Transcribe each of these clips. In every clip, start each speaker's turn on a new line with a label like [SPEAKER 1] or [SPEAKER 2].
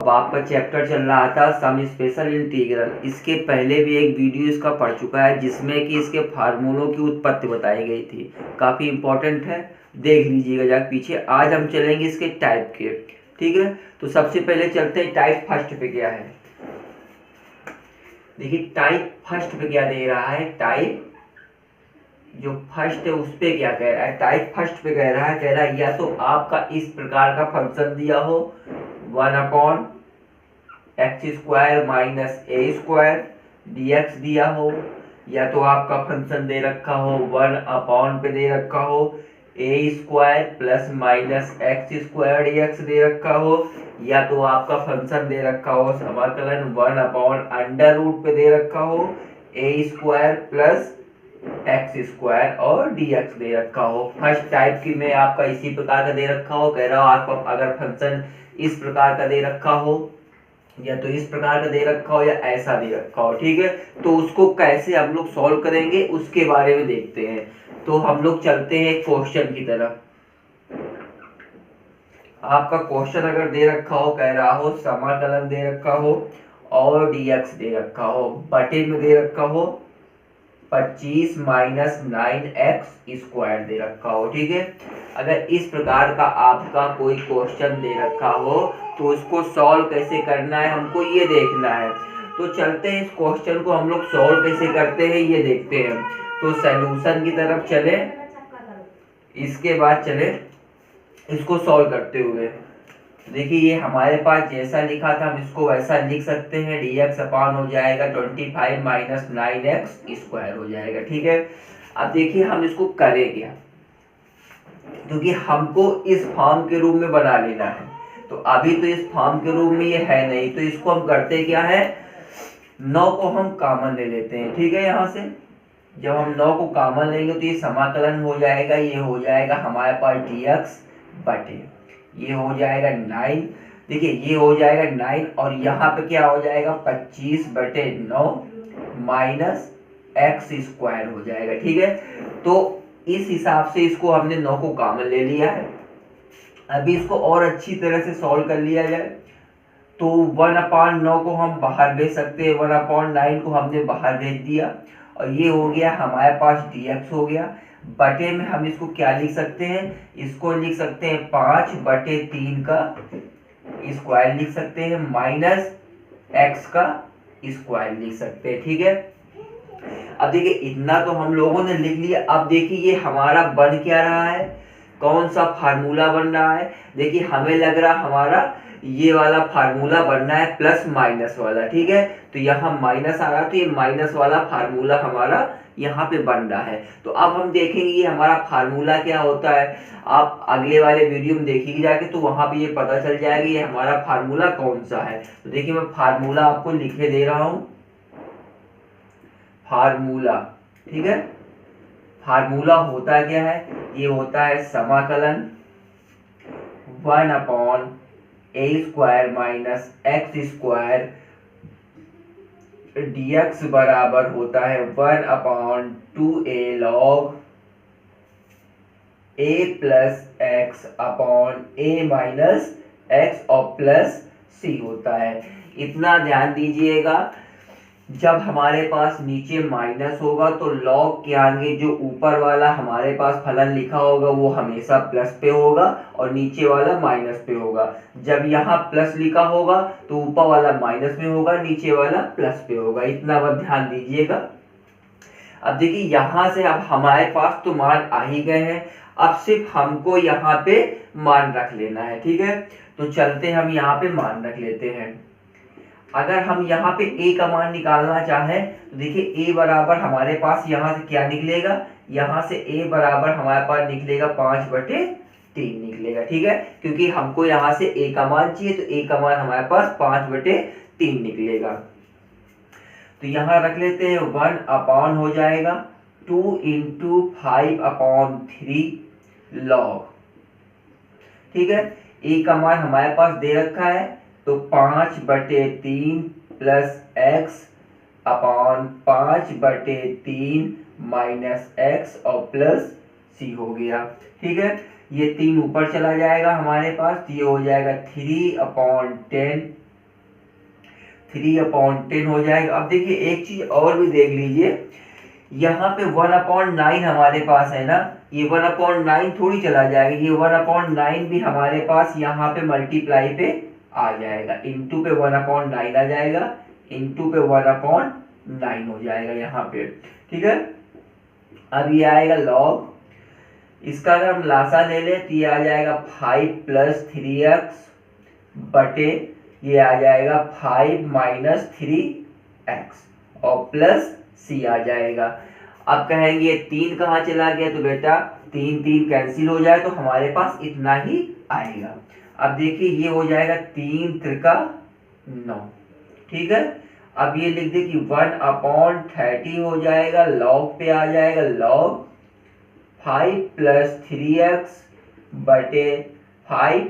[SPEAKER 1] अब आपका चैप्टर चल रहा था सम स्पेशल इंटीग्रल। इसके पहले भी एक वीडियो इसका पढ़ चुका है जिसमें कि इसके फार्मूलों की उत्पत्ति बताई गई थी, काफ़ी इंपॉर्टेंट है, देख लीजिएगा जाके पीछे। आज हम चलेंगे इसके टाइप के, ठीक है। तो सबसे पहले चलते हैं टाइप फर्स्ट पे क्या है। देखिए टाइप फर्स्ट पे क्या दे रहा है, टाइप जो फर्स्ट है उस पे क्या कह रहा है। टाइप फर्स्ट पे कह रहा है या तो आपका इस प्रकार का फंक्शन दिया हो 1/x² माइनस a² dx दिया हो, या तो आपका फंक्शन दे रखा हो 1 पे दे रखा हो a² plus minus x² dx दे रखा हो, या तो आपका फंक्शन दे रखा हो समाकलन 1/√, पे दे रखा हो a² प्लस x² और dx दे रखा हो। फर्स्ट टाइप की में आपका इसी प्रकार का दे रखा हो, कह रहा हो आपका अगर फंक्शन इस प्रकार का दे रखा हो या तो इस प्रकार का दे रखा हो या ऐसा दे रखा हो, ठीक है। तो उसको कैसे हम लोग सॉल्व करेंगे उसके बारे में देखते हैं। तो हम लोग चलते हैं क्वेश्चन की तरफ। आपका क्वेश्चन अगर दे रखा हो, कह रहा हो समाकलन दे रखा हो और dx दे रखा हो, बटे में दे रखा हो 25 माइनस 9x² दे रखा हो, ठीक है। अगर इस प्रकार का आपका कोई क्वेश्चन दे रखा हो तो उसको सॉल्व कैसे करना है हमको ये देखना है। तो चलते हैं इस क्वेश्चन को हम लोग सॉल्व कैसे करते हैं ये देखते हैं। तो सॉल्यूशन की तरफ चले, इसके बाद चले इसको सॉल्व करते हुए। देखिए ये हमारे पास जैसा लिखा था हम इसको वैसा लिख सकते हैं। dx अपान हो जाएगा 25 माइनस 9x² हो जाएगा, ठीक है। अब देखिए हम इसको करें क्या, क्योंकि हमको इस फॉर्म के रूप में बना लेना है। तो अभी तो इस फॉर्म के रूप में ये है नहीं, तो इसको हम करते क्या है, 9 को हम कॉमन ले लेते हैं, ठीक है। यहाँ से जब हम 9 को कॉमन लेंगे तो ये समाकलन हो जाएगा, ये हो जाएगा हमारे पास dx बटे ये हो जाएगा 9। देखिए ये हो जाएगा 9 और यहाँ पे क्या हो जाएगा 25/9 माइनस x² हो जाएगा, ठीक है। तो इस हिसाब से इसको हमने 9 को कॉमन ले लिया है। अभी इसको और अच्छी तरह से सॉल्व कर लिया जाए तो 1/9 को हम बाहर भेज सकते हैं, 1/9 को हमने बाहर भेज दिया और ये हो गया हमारे पास dx हो गया। बटे में हम इसको क्या लिख सकते हैं, इसको लिख सकते हैं 5/3 का स्क्वायर लिख सकते हैं माइनस x का स्क्वायर लिख सकते हैं, ठीक है। अब देखिए इतना तो हम लोगों ने लिख लिया। अब देखिए ये हमारा बन क्या रहा है, कौन सा फार्मूला बन रहा है। देखिए हमें लग रहा हमारा ये वाला फार्मूला बनना है प्लस माइनस वाला, ठीक है। तो यहाँ माइनस आ रहा तो ये माइनस वाला फार्मूला हमारा यहाँ पे बन रहा है। तो अब हम देखेंगे ये हमारा फार्मूला क्या होता है। आप अगले वाले वीडियो में देखिए जाके तो वहां पे ये पता चल जाएगा ये हमारा फार्मूला कौन सा है। तो देखिए मैं फार्मूला आपको लिखे दे रहा हूँ, फार्मूला, ठीक है। फार्मूला होता क्या है, ये होता है समाकलन 1/a² माइनस x² dx बराबर होता है 1/2a log a plus x upon a minus x और प्लस c होता है। इतना ध्यान दीजिएगा, जब हमारे पास नीचे माइनस होगा तो लॉग के आगे जो ऊपर वाला हमारे पास फलन लिखा होगा वो हमेशा प्लस पे होगा और नीचे वाला माइनस पे होगा। जब यहाँ प्लस लिखा होगा तो ऊपर वाला माइनस में होगा, नीचे वाला प्लस पे होगा। इतना बस ध्यान दीजिएगा। अब देखिए यहाँ से अब हमारे पास तो मान आ ही गए हैं, अब सिर्फ हमको यहाँ पे मान रख लेना है, ठीक है। तो चलते हम यहाँ पे मान रख लेते हैं। अगर हम यहाँ पे a का मान निकालना चाहें तो देखिए a बराबर हमारे पास यहाँ से क्या निकलेगा, यहाँ से a बराबर हमारे पास निकलेगा 5/3 निकलेगा, ठीक है। क्योंकि हमको यहाँ से a का मान चाहिए तो a का मान हमारे पास 5/3 निकलेगा। तो यहाँ रख लेते हैं 1 हो जाएगा 2 × 5/3 log, ठीक है। a का मान हमारे पास दे रखा है तो 5/3 plus x upon 5/3 minus x और प्लस c हो गया, ठीक है। ये 3 ऊपर चला जाएगा हमारे पास, ये हो जाएगा 3/10 3/10 हो जाएगा। अब देखिए एक चीज और भी देख लीजिए, यहाँ पे 1/9 हमारे पास है ना, ये 1/9 थोड़ी चला जाएगा, ये 1/9 भी हमारे पास यहाँ पे मल्टीप्लाई पे आ जाएगा, इंटू पे 1/9 आ जाएगा, इंटू पे 1/9 हो जाएगा यहाँ पे। ठीक है, अब ये आएगा लॉग, इसका अगर हम लासा ले लें तो ये आ जाएगा 5 + 3x बटे ये आ जाएगा 5 - 3x और प्लस c आ जाएगा। अब कहेंगे 3 कहाँ चला गया, तो बेटा 3 3 कैंसिल हो जाए तो हमारे पास इतना ही आएगा। अब देखिए ये हो जाएगा 3 त्रिका 9। ठीक है, अब ये लिख दे कि 1/30 हो जाएगा, लॉग पे आ जाएगा लॉग 5 + 3x बटे 5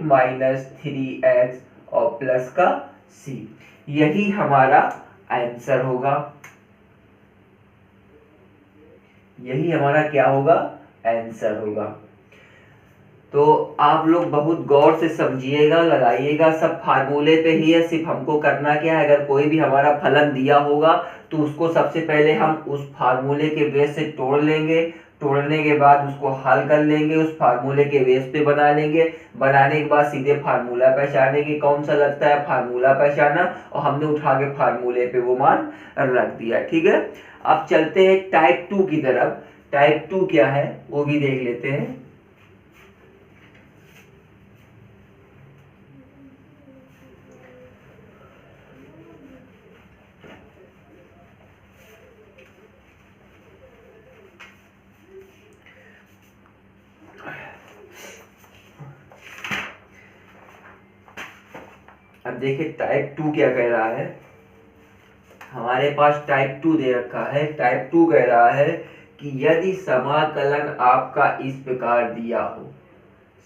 [SPEAKER 1] - 3x और प्लस का c। यही हमारा आंसर होगा, यही हमारा क्या होगा, आंसर होगा। तो आप लोग बहुत गौर से समझिएगा, लगाइएगा, सब फार्मूले पे ही है। सिर्फ हमको करना क्या है, अगर कोई भी हमारा फलन दिया होगा तो उसको सबसे पहले हम उस फार्मूले के बेस से तोड़ लेंगे, तोड़ने के बाद उसको हल कर लेंगे, उस फार्मूले के बेस पे बना लेंगे, बनाने के बाद सीधे फार्मूला पहचानेंगे, कौन सा लगता है फार्मूला पहचाना और हमने उठा के फार्मूले पे वो मान रख दिया। ठीक है, अब चलते हैं टाइप 2 की तरफ। टाइप 2 क्या है वो भी देख लेते हैं। अब देखिए टाइप 2 क्या कह रहा है, हमारे पास टाइप 2 दे रखा है। टाइप 2 कह रहा है कि यदि समाकलन आपका इस प्रकार दिया हो,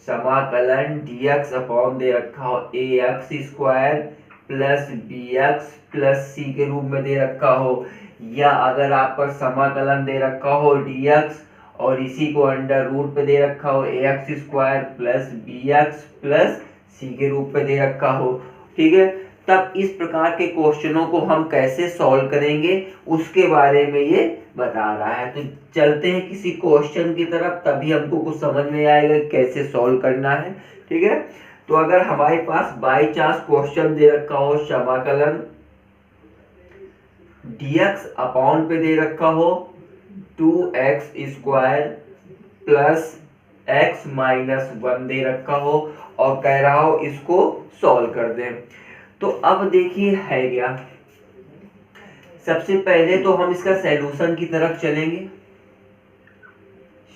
[SPEAKER 1] समाकलन dx अपॉन दे रखा हो ax² plus bx plus c के रूप में दे रखा हो, या अगर आपका समाकलन दे रखा हो dx और इसी को अंडर रूट पे दे रखा हो ax² plus bx plus c के रूप पे दे रखा हो। ठीक है, तब इस प्रकार के क्वेश्चनों को हम कैसे सॉल्व करेंगे उसके बारे में ये बता रहा है। तो चलते हैं किसी क्वेश्चन की तरफ, तभी हमको कुछ समझ में आएगा कैसे सॉल्व करना है। ठीक है, तो अगर हमारे पास बाई चांस क्वेश्चन दे रखा हो, समाकलन dx अपॉन पे दे रखा हो 2x² प्लस x - 1 दे रखा हो और कह रहा हो इसको सॉल्व कर दें, तो अब देखिए है क्या, सबसे पहले तो हम इसका सॉल्यूशन की तरफ चलेंगे,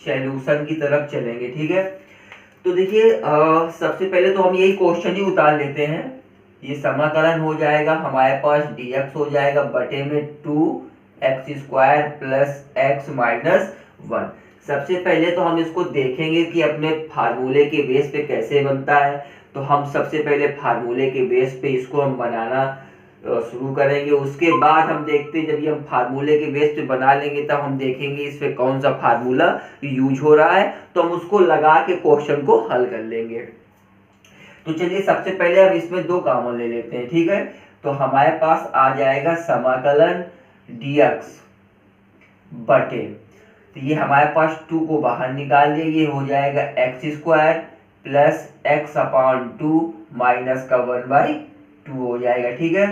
[SPEAKER 1] सॉल्यूशन की तरफ चलेंगे। ठीक है, तो देखिए सबसे पहले तो हम यही क्वेश्चन ही उतार लेते हैं। ये समाकलन हो जाएगा हमारे पास dx हो जाएगा बटे में 2x² प्लस x - 1। सबसे पहले तो हम इसको देखेंगे कि अपने फार्मूले के बेस पे कैसे बनता है। तो हम सबसे पहले फार्मूले के बेस पे इसको हम बनाना शुरू करेंगे, उसके बाद हम देखते हैं जब ये हम फार्मूले के बेस पे बना लेंगे तब हम देखेंगे इस पे कौन सा फार्मूला यूज हो रहा है, तो हम उसको लगा के क्वेश्चन को हल कर लेंगे। तो चलिए सबसे पहले हम इसमें 2 कॉमन ले लेते हैं। ठीक है, तो हमारे पास आ जाएगा समाकलन dx बटे, तो ये हमारे पास 2 को बाहर निकाल लिए, ये हो जाएगा x² प्लस x/2 माइनस का 1/2 हो जाएगा। ठीक है,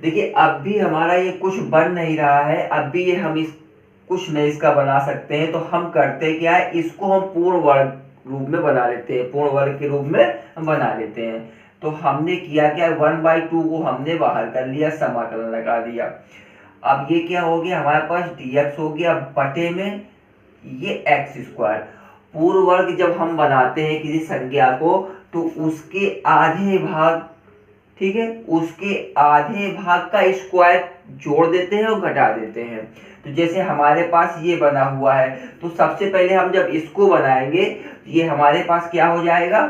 [SPEAKER 1] देखिए अब भी हमारा ये कुछ बन नहीं रहा है, अब भी ये हम इस कुछ नहीं इसका बना सकते हैं, तो हम करते क्या है, इसको हम पूर्ण वर्ग रूप में बना लेते हैं, पूर्ण वर्ग के रूप में हम बना लेते हैं। तो हमने किया क्या, 1/2 को हमने बाहर कर लिया, समाकलन लगा दिया। अब ये क्या हो गया, हमारे पास dx हो गया बटे में ये x²। पूर्ण वर्ग जब हम बनाते हैं किसी संख्या को तो उसके आधे भाग, ठीक है, उसके आधे भाग का स्क्वायर जोड़ देते हैं और घटा देते हैं। तो जैसे हमारे पास ये बना हुआ है, तो सबसे पहले हम जब इसको बनाएंगे ये हमारे पास क्या हो जाएगा,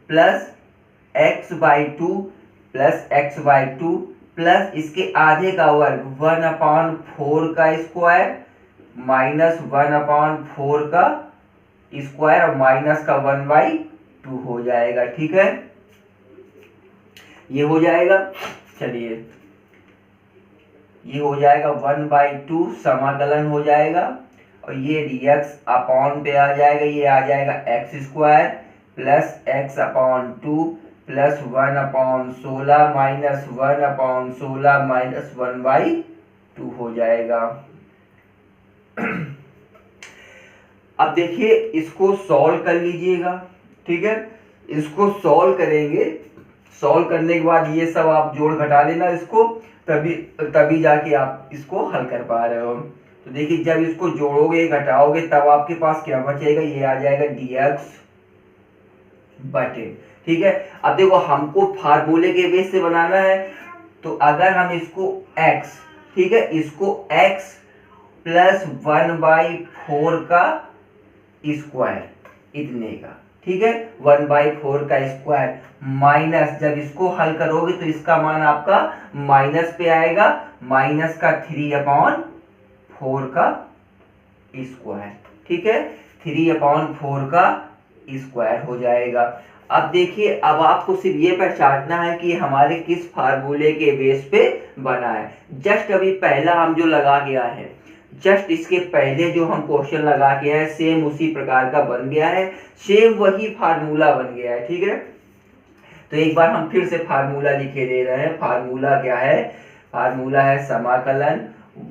[SPEAKER 1] plus x/2 plus x/2 plus इसके आधे का वर्ग 1/4 का स्क्वायर माइनस 1/4 का स्क्वायर और माइनस का 1/2 हो जाएगा। ठीक है, ये हो जाएगा, चलिए ये हो जाएगा 1/2 समाकलन हो जाएगा, और ये dx अपॉन पे आ जाएगा, ये आ जाएगा x² plus x/2 plus 1/16 minus 1/16 minus 1/2 हो जाएगा। अब देखिए इसको सॉल्व कर लीजिएगा, ठीक है, इसको सॉल्व करेंगे, सॉल्व करने के बाद ये सब आप जोड़ घटा लेना इसको, तभी जाके आप इसको हल कर पा रहे हो। तो देखिए जब इसको जोड़ोगे घटाओगे तब आपके पास क्या बचेगा, ये आ जाएगा dx बटे, ठीक है। अब देखो हमको फार्मूले के बेस से बनाना है, तो अगर हम इसको x, ठीक है, इसको x प्लस 1/4 का स्क्वायर इतने का, ठीक है, 1/4 का स्क्वायर माइनस, जब इसको हल करोगे तो इसका मान आपका माइनस पे आएगा, माइनस का 3/4 का स्क्वायर, ठीक है, 3/4 का स्क्वायर हो जाएगा। अब देखिए अब आपको सिर्फ ये पहचानना है कि हमारे किस फार्मूले के बेस पे बना है। जस्ट अभी पहला हम जो लगा गया है, जस्ट इसके पहले जो हम क्वेश्चन लगा के आए सेम उसी प्रकार का बन गया है, सेम वही फार्मूला बन गया है, ठीक है। तो एक बार हम फिर से फार्मूला लिखे दे रहे हैं। फार्मूला क्या है, फार्मूला है समाकलन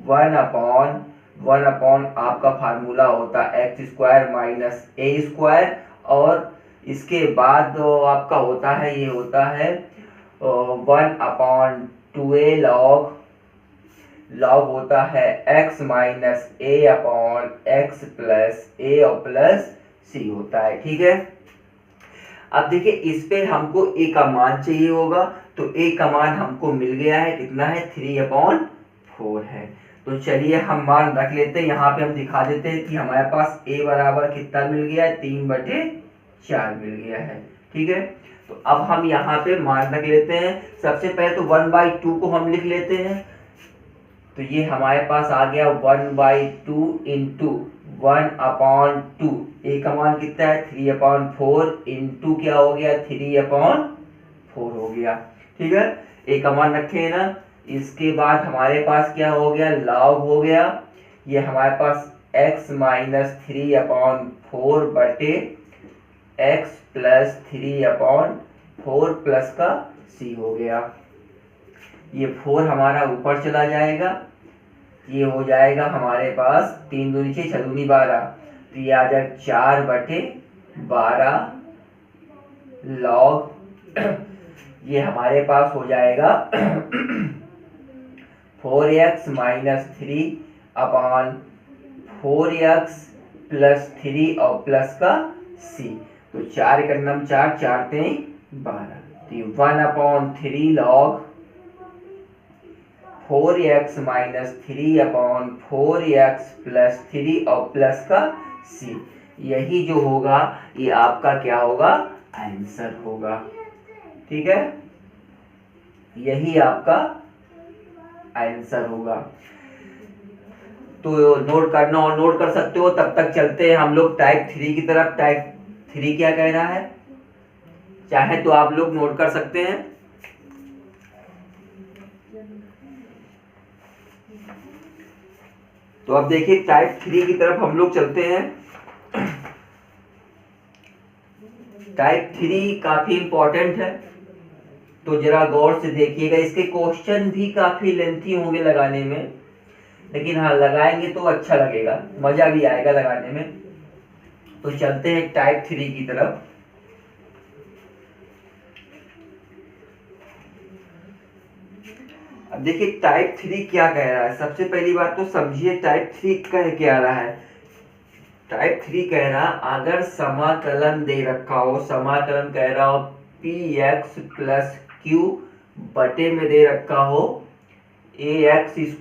[SPEAKER 1] 1/1 आपका फार्मूला होता है x² माइनस a², और इसके बाद आपका होता है, ये होता है 1/2a लॉग होता है x minus a/x plus a और प्लस c होता है, ठीक है। अब देखिए इस पे हमको a का मान चाहिए होगा, तो a का मान हमको मिल गया है, कितना है 3/4 है। तो चलिए हम मान रख लेते हैं, यहाँ पे हम दिखा देते हैं कि हमारे पास a बराबर कितना मिल गया है, 3/4 मिल गया है, ठीक है। तो अब हम यहाँ पे मान रख लेते हैं। सबसे पहले तो 1/2 को हम लिख लेते हैं, तो ये हमारे पास आ गया 1/2 इंटू 1/2, a का मान कितना है 3/4 इंटू क्या हो गया 3/4 हो गया, ठीक है, a का मान रखे ना। इसके बाद हमारे पास क्या हो गया, लॉग हो गया, ये हमारे पास x माइनस 3/4 बटे x प्लस 3/4 प्लस का c हो गया। ये 4 हमारा ऊपर चला जाएगा, ये हो जाएगा हमारे पास 3 दूनी 6 6 दूनी 12, तो ये आ जाएगा 4/12 लॉग ये हमारे पास हो जाएगा 4x माइनस 3/4x प्लस 3 और प्लस का c, तो 4 का नम 4 4 3 12, तो 1/3 log 4x minus 3/4x plus 3 और प्लस का c, यही जो होगा ये आपका क्या होगा, आंसर होगा, ठीक है, यही आपका आंसर होगा। तो नोट करना और नोट कर सकते हो, तब तक चलते हैं हम लोग टाइप 3 की तरफ। टाइप 3 क्या कह रहा है, चाहे तो आप लोग नोट कर सकते हैं। तो अब देखिए टाइप 3 की तरफ हम लोग चलते हैं। टाइप 3 काफी इंपॉर्टेंट है, तो जरा गौर से देखिएगा। इसके क्वेश्चन भी काफी लेंथी होंगे लगाने में, लेकिन हाँ लगाएंगे तो अच्छा लगेगा, मजा भी आएगा लगाने में। तो चलते हैं टाइप 3 की तरफ। अब देखिए टाइप 3 क्या कह रहा है। सबसे पहली बात तो समझिए टाइप 3 कह क्या रहा है। टाइप 3 कह रहा अगर समाकलन दे रखा हो, समाकलन कह रहा हो px प्लस q बटे में दे रखा हो ax²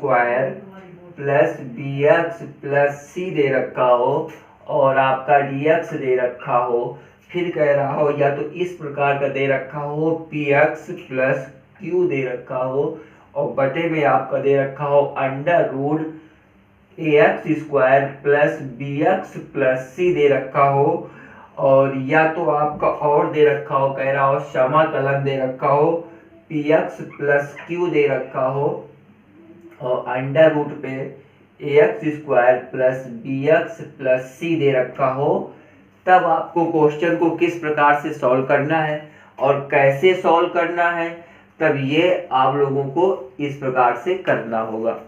[SPEAKER 1] plus bx plus c दे रखा हो, और आपका dx दे रखा हो। फिर कह रहा हो या तो इस प्रकार का दे रखा हो px प्लस q दे रखा हो, और बटे में आपका दे रखा हो under root ax² plus bx plus c दे रखा हो, और या तो आपका और दे रखा हो, कह रहा हो समाकलन दे रखा हो पी एक्स प्लस क्यू दे रखा हो और अंडर रूट पे a x square plus b x plus c दे रखा हो, तब आपको क्वेश्चन को किस प्रकार से सॉल्व करना है और कैसे सॉल्व करना है, तब ये आप लोगों को इस प्रकार से करना होगा।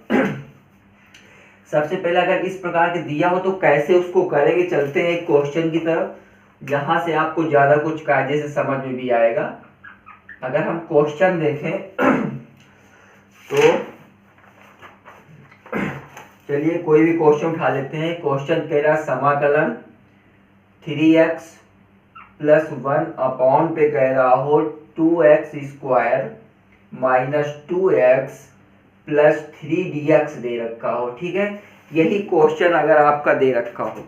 [SPEAKER 1] सबसे पहले अगर इस प्रकार के दिया हो तो कैसे उसको करेंगे, चलते हैं एक क्वेश्चन की तरफ जहां से आपको ज्यादा कुछ कायदे से समझ में भी आएगा। अगर हम क्वेश्चन देखें तो चलिए कोई भी क्वेश्चन उठा लेते हैं। क्वेश्चन कह रहा समाकलन 3x प्लस 1 अपॉन पे कह रहा हो 2x square minus 2x plus 3 dx दे रखा हो। ठीक है, यही क्वेश्चन अगर आपका दे रखा हो,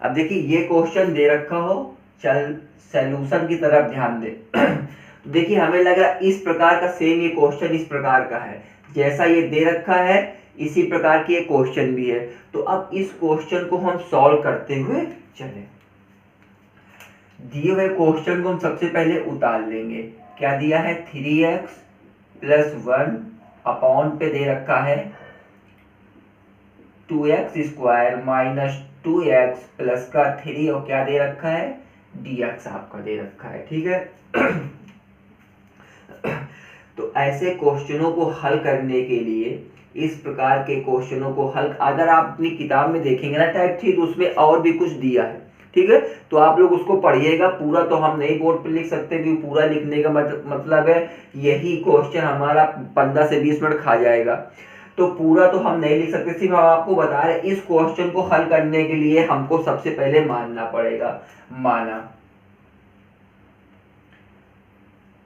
[SPEAKER 1] अब देखिए ये क्वेश्चन दे रखा हो, चल सॉल्यूशन की तरफ ध्यान दे। देखिए हमें लग रहा है इस प्रकार का सेम ये क्वेश्चन इस प्रकार का है, जैसा ये दे रखा है इसी प्रकार की ये क्वेश्चन भी है। तो अब इस क्वेश्चन को हम सॉल्व करते हुए चले। दिए हुए क्वेश्चन को हम सबसे पहले उतार लेंगे। क्या दिया है, 3x प्लस 1 अपॉन पे दे रखा है 2x square minus 2x plus का 3 और क्या दे रखा है, dx आपका दे रखा है। ठीक है, तो ऐसे क्वेश्चनों को हल करने के लिए, इस प्रकार के क्वेश्चनों को हल, अगर आप अपनी किताब में देखेंगे ना टाइप 3 तो उसमें और भी कुछ दिया है। ठीक है, तो आप लोग उसको पढ़िएगा। पूरा तो हम नहीं बोर्ड पर लिख सकते क्योंकि पूरा लिखने का मतलब है यही क्वेश्चन हमारा 15 से 20 मिनट खा जाएगा, तो पूरा तो हम नहीं लिख सकते। सिर्फ हम आपको बता रहे इस क्वेश्चन को हल करने के लिए हमको सबसे पहले मानना पड़ेगा।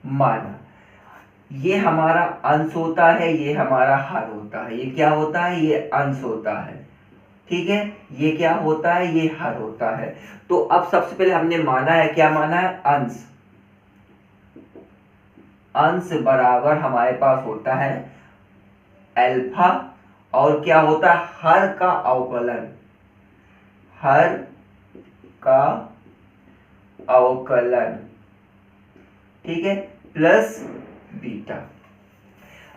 [SPEAKER 1] माना ये हमारा अंश होता है, ये हमारा हर होता है। ये क्या होता है, ये अंश होता है। ठीक है, ये क्या होता है, ये हर होता है। तो अब सबसे पहले हमने माना है, क्या माना है, अंश। अंश बराबर हमारे पास होता है अल्फा, और क्या होता है, हर का अवकलन। हर का अवकलन, ठीक है, प्लस बीटा।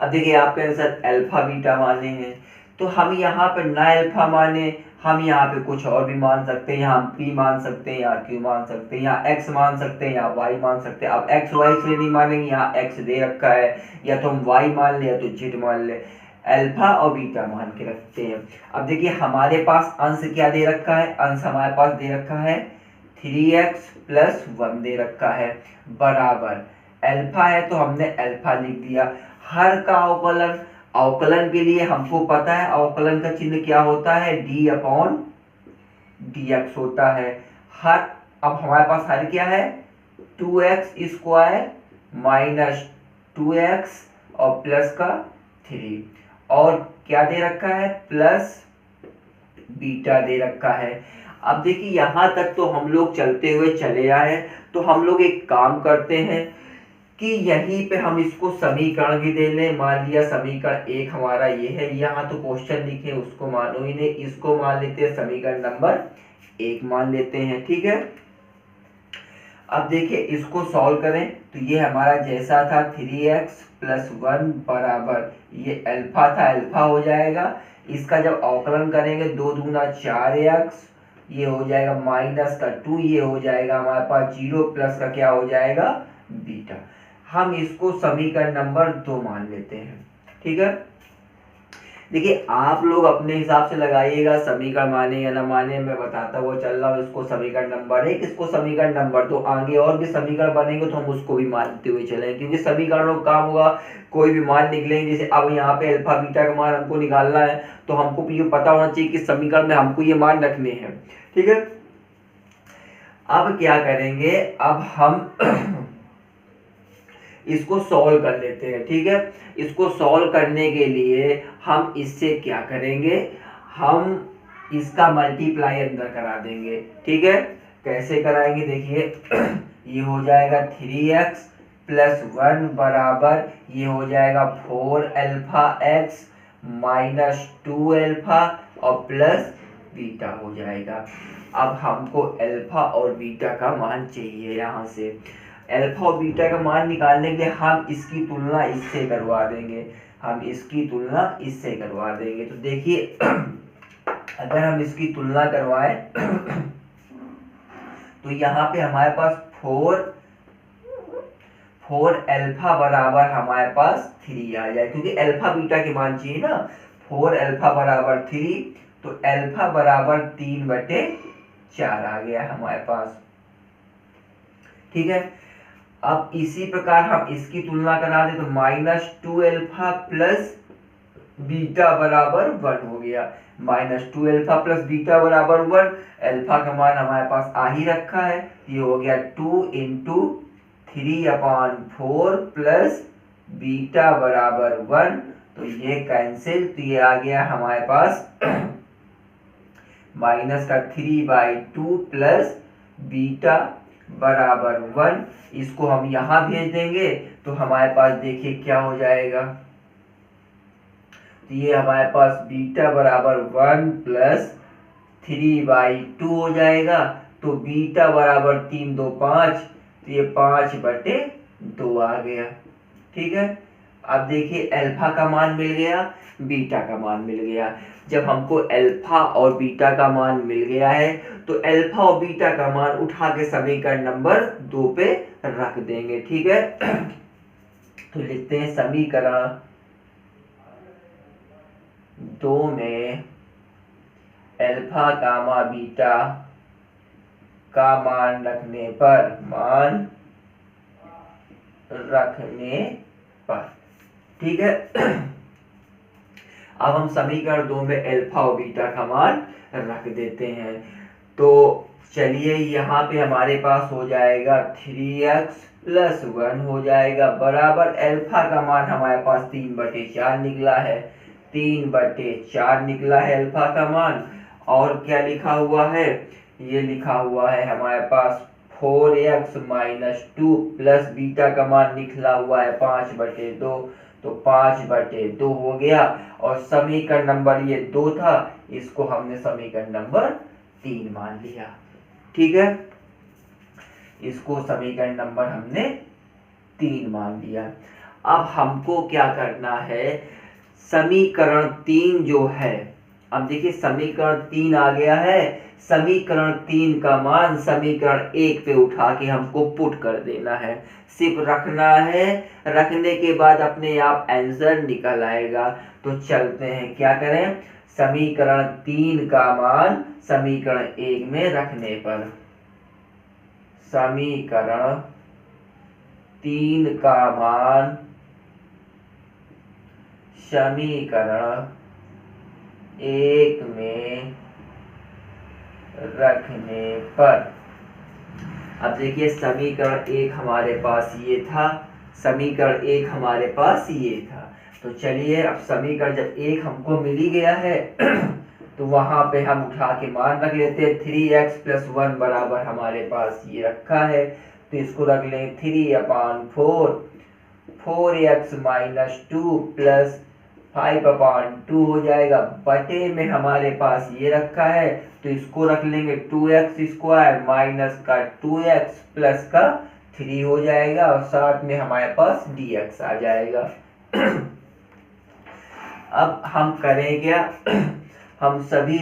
[SPEAKER 1] अब देखिए आपके आंसर अल्फा बीटा माने हैं, तो हम यहाँ पे ना अल्फा माने, हम यहाँ पे कुछ और भी मान सकते हैं। यहाँ p मान सकते हैं, यहाँ q मान सकते हैं, यहाँ x मान सकते हैं, यहाँ y मान सकते हैं। अब x y इसलिए नहीं मानेंगे, यहाँ x दे रखा है, या तो हम y मान ले या तो z मान ले, अल्फा और बीटा मान के रखते हैं। अब देखिए हमारे पास अंश क्या दे रखा है, अंश हमारे पास दे रखा है 3x प्लस 1 दे रखा है, बराबर अल्फा है तो हमने अल्फा लिख दिया। हर का अवकलन, अवकलन के लिए हमको पता है अवकलन का चिन्ह क्या होता है, d अपॉन dx होता है। हर, अब हमारे पास हर क्या है, 2x स्क्वायर माइनस 2x और प्लस का 3, और क्या दे रखा है, प्लस बीटा दे रखा है। अब देखिए यहां तक तो हम लोग चलते हुए चले आए, तो हम लोग एक काम करते हैं कि यहीं पे हम इसको समीकरण भी दे लें। मान लिया समीकरण 1 हमारा ये है, यहाँ तो क्वेश्चन लिखे उसको मानो ही नहीं, इसको मान लेते हैं समीकरण नंबर 1 मान लेते हैं। ठीक है, अब देखिए इसको सॉल्व करें तो ये हमारा जैसा था 3x प्लस 1 बराबर, ये अल्फा था, अल्फा हो जाएगा। इसका जब अवकलन करेंगे 2 दूना 4x, ये हो जाएगा माइनस का 2, ये हो जाएगा हमारे पास 0 प्लस का क्या हो जाएगा, बीटा। हम इसको समीकरण नंबर 2 मान लेते हैं। ठीक है, देखिए आप लोग अपने हिसाब से लगाइएगा, समीकरण माने या ना माने, मैं बताता हुआ चल रहा हूँ। इसको समीकरण नंबर 1, इसको समीकरण नंबर 2, आगे और भी समीकरण बनेंगे तो हम उसको भी मानते हुए चलेंगे, क्योंकि समीकरणों का काम होगा कोई भी मान निकलेंगे। जैसे अब यहाँ पे अल्फा बीटा का मान हमको निकालना है, तो हमको ये पता होना चाहिए कि समीकरण में हमको ये मान रखने हैं। ठीक है, अब क्या करेंगे, अब हम इसको सॉल्व कर लेते हैं। ठीक है, इसको सॉल्व करने के लिए हम इससे क्या करेंगे, हम इसका मल्टीप्लाई अंदर करा देंगे। ठीक है, कैसे कराएंगे, देखिए ये हो जाएगा 3x प्लस 1 बराबर, ये हो जाएगा 4 अल्फा x माइनस 2 अल्फा और प्लस बीटा हो जाएगा। अब हमको अल्फा और बीटा का मान चाहिए। यहाँ से अल्फा और बीटा का मान निकालने के लिए हम इसकी तुलना इससे करवा देंगे, हम इसकी तुलना इससे करवा देंगे। तो देखिए अगर हम इसकी तुलना करवाएं तो यहाँ पे हमारे पास 4 अल्फा बराबर हमारे पास 3 आ जाए, क्योंकि अल्फा बीटा के मान चाहिए ना। 4 अल्फा बराबर 3, तो अल्फा बराबर 3/4 आ गया हमारे पास। ठीक है, अब इसी प्रकार हम इसकी तुलना करा दे तो -2 अल्फा प्लस बीटा बराबर 1 हो गया। -2 अल्फा प्लस बीटा बराबर 1, अल्फा का मान हमारे पास आ ही रखा है, ये हो गया 2 × 3/4 प्लस बीटा बराबर 1, तो ये कैंसिल, तो ये आ गया हमारे पास -3/2 प्लस बीटा बराबर 1। इसको हम यहां भेज देंगे तो हमारे पास देखिए क्या हो जाएगा, तो ये हमारे पास बीटा बराबर 1 प्लस 3/2 हो जाएगा। तो बीटा बराबर 3 2 5, तो ये 5/2 आ गया। ठीक है, अब देखिए अल्फा का मान मिल गया, बीटा का मान मिल गया। जब हमको अल्फा और बीटा का मान मिल गया है तो अल्फा और बीटा का मान उठा के समीकरण नंबर 2 पे रख देंगे। ठीक है, तो लिखते हैं समीकरण 2 में अल्फा गामा बीटा का मान रखने पर। ठीक है, अब हम समीकरण 2 में अल्फा और बीटा का मान रख देते हैं। तो चलिए यहाँ पे हमारे पास हो जाएगा 3x + 1 हो जाएगा बराबर अल्फा का मान हमारे पास 3/4 निकला है, 3/4 निकला है अल्फा का मान। और क्या लिखा हुआ है, ये लिखा हुआ है हमारे पास 4x - 2 प्लस बीटा का मान निकला हुआ है 5/2, तो 5/2 हो गया। और समीकरण नंबर ये 2 था, इसको हमने समीकरण नंबर 3 मान लिया। ठीक है, इसको समीकरण नंबर हमने 3 मान लिया। अब हमको क्या करना है, समीकरण 3 जो है, अब देखिए समीकरण 3 आ गया है, समीकरण 3 का मान समीकरण 1 पे उठा के हमको पुट कर देना है, सिर्फ रखना है, रखने के बाद अपने आप आंसर निकल आएगा। तो चलते हैं क्या करें, समीकरण 3 का मान समीकरण 1 में रखने पर, समीकरण 3 का मान समीकरण 1 में रखने पर। अब देखिए समीकरण 1 हमारे पास ये था, समीकरण 1 हमारे पास ये था। तो चलिए अब समीकरण जब 1 हमको मिल ही गया है तो वहां पे हम उठा के मान रख लेते हैं। 3x + 1 बराबर हमारे पास ये रखा है, तो इसको रख लेंगे 3/4, 4x - 2 प्लस 5/2 हो जाएगा, बटे में हमारे पास ये रखा है, तो इसको रख लेंगे 2x² माइनस का 2x प्लस का 3 हो जाएगा, और साथ में हमारे पास dx आ जाएगा। अब हम करें क्या, हम सभी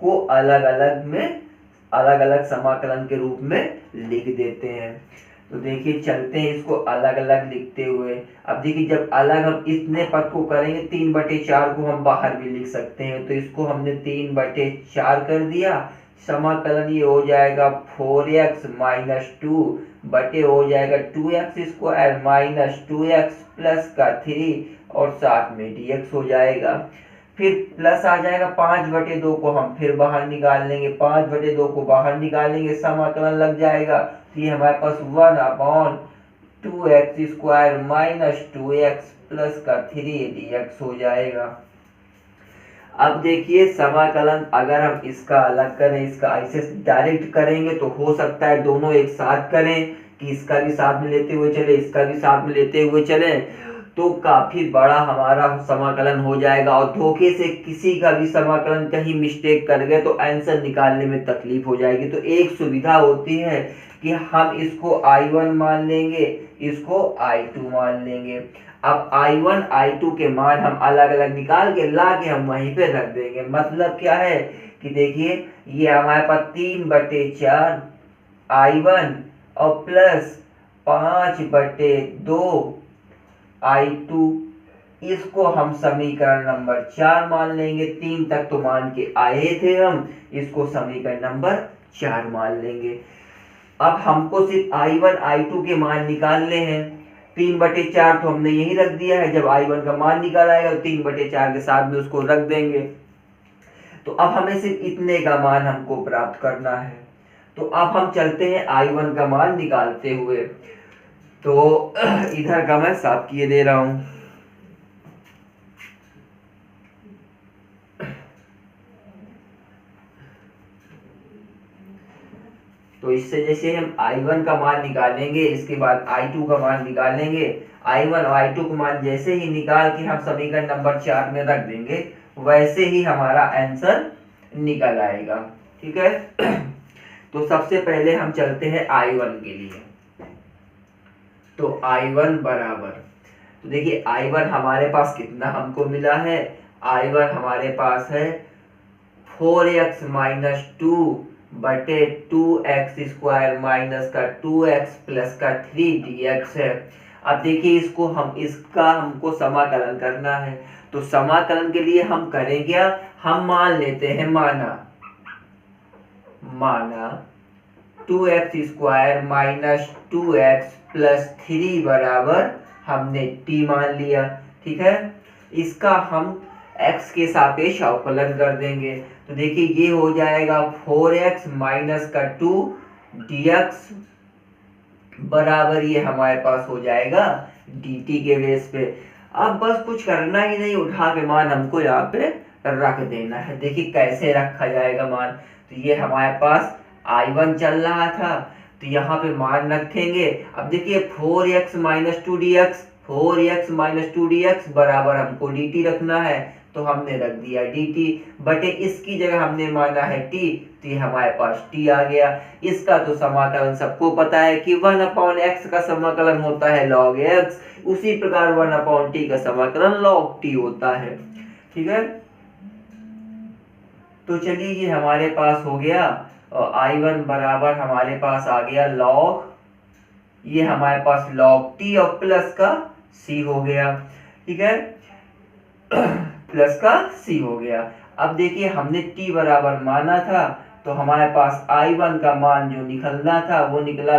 [SPEAKER 1] को अलग अलग समाकलन के रूप में लिख देते हैं। तो देखिए चलते हैं इसको अलग अलग लिखते हुए। अब देखिए जब अलग हम इतने पद को करेंगे, 3/4 को हम बाहर भी लिख सकते हैं, तो इसको हमने 3/4 कर दिया। समाकलन ये हो जाएगा 4x - 2 बटे हो जाएगा 2x² माइनस 2x प्लस का 3 और साथ में dx हो जाएगा। फिर प्लस आ जाएगा 5/2 को हम फिर बाहर निकाल लेंगे, 5/2 को बाहर निकालेंगे, समाकलन लग जाएगा। तो ये हमारे पास 1/2x² माइनस 2x प्लस का 3 dx हो जाएगा। अब देखिए समाकलन अगर हम इसका अलग करें, इसका ऐसे डायरेक्ट करेंगे तो हो सकता है दोनों एक साथ करें कि इसका भी साथ में लेते हुए चले, इसका भी साथ में लेते हुए चले, तो काफी बड़ा हमारा समाकलन हो जाएगा। और धोखे से किसी का भी समाकलन कहीं मिस्टेक कर गए तो आंसर निकालने में तकलीफ हो जाएगी। तो एक सुविधा होती है कि हम इसको I1 मान लेंगे, इसको I2 मान लेंगे। अब I1 I2 के मान हम अलग अलग निकाल के ला के हम वहीं पे रख देंगे। मतलब क्या है कि देखिए ये हमारे पास 3/4 I1 और प्लस 5/2 I2, इसको हम समीकरण नंबर 4 मान लेंगे। 3 तक तो मान के आए थे हम, इसको समीकरण नंबर 4 मान लेंगे। अब हमको सिर्फ I1 I2 के मान निकालने हैं। 3/4 तो हमने यही रख दिया है, जब I1 का मान निकाल आएगा तो 3/4 के साथ में उसको रख देंगे। तो अब हमें सिर्फ इतने का मान हमको प्राप्त करना है। तो अब हम चलते हैं I1 का मान निकालते हुए। तो इधर का मैं साफ किए दे रहा हूं। तो इससे जैसे हम I1 का मान निकालेंगे, इसके बाद I2 का मान निकालेंगे। I1 और I2 का मान जैसे ही निकाल के हम समीकरण नंबर 4 में रख देंगे, वैसे ही हमारा आंसर निकल आएगा। ठीक है। तो सबसे पहले हम चलते हैं I1 के लिए। तो I1 बराबर, तो देखिए I1 हमारे पास कितना हमको मिला है, I1 हमारे पास है 4x माइनस 2/2x² माइनस का 2x प्लस का 3dx है। अब देखिए इसको इसका हमको समाकलन करना है। तो समाकलन के लिए हम करें क्या, हम मान लेते हैं माना 2x² माइनस 2x प्लस 3 बराबर हमने t मान लिया। ठीक है। इसका हम x के सापेक्ष अवकलन कर देंगे। तो देखिए ये हो जाएगा 4x माइनस का 2 dx बराबर ये हमारे पास हो जाएगा dt के बेस पे। अब बस कुछ करना ही नहीं, उठा के मान हमको यहाँ पे रख देना है। देखिए कैसे रखा जाएगा मान। तो ये हमारे पास I1 चल रहा था, तो यहाँ पे मान रखेंगे। अब देखिए 4x माइनस 2dx बराबर हमको dt रखना है, तो हमने रख दिया dt बटे इसकी जगह हमने माना है t, तो ये हमारे पास t आ गया। इसका तो समाकलन सबको पता है कि 1/x का समाकलन होता है log x, उसी प्रकार 1/t का समाकलन log t होता है। ठीक है। तो चलिए ये हमारे पास हो गया, और I1 बराबर हमारे पास आ गया log, ये हमारे पास log t और प्लस का c हो गया। ठीक है। प्लस का c हो गया। अब देखिए हमने t बराबर माना था, तो हमारे पास I1 का मान जो निकलना था वो निकला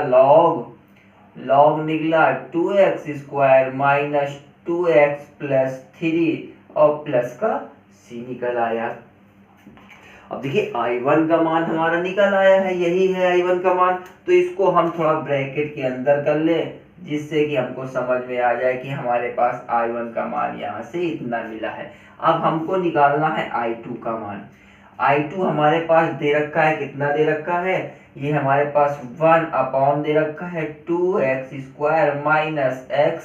[SPEAKER 1] log निकला 2x² माइनस 2x प्लस 3 और प्लस का c निकल आया। अब देखिए I1 का मान हमारा निकल आया है, यही है I1 का मान। तो इसको हम थोड़ा ब्रैकेट के अंदर कर ले, जिससे कि हमको समझ में आ जाए कि हमारे पास I1 का मान यहाँ से इतना मिला है। अब हमको निकालना है I2 का मान। I2 हमारे पास दे रखा है, कितना दे रखा है, ये हमारे पास 1 दे रखा है 2x² माइनस x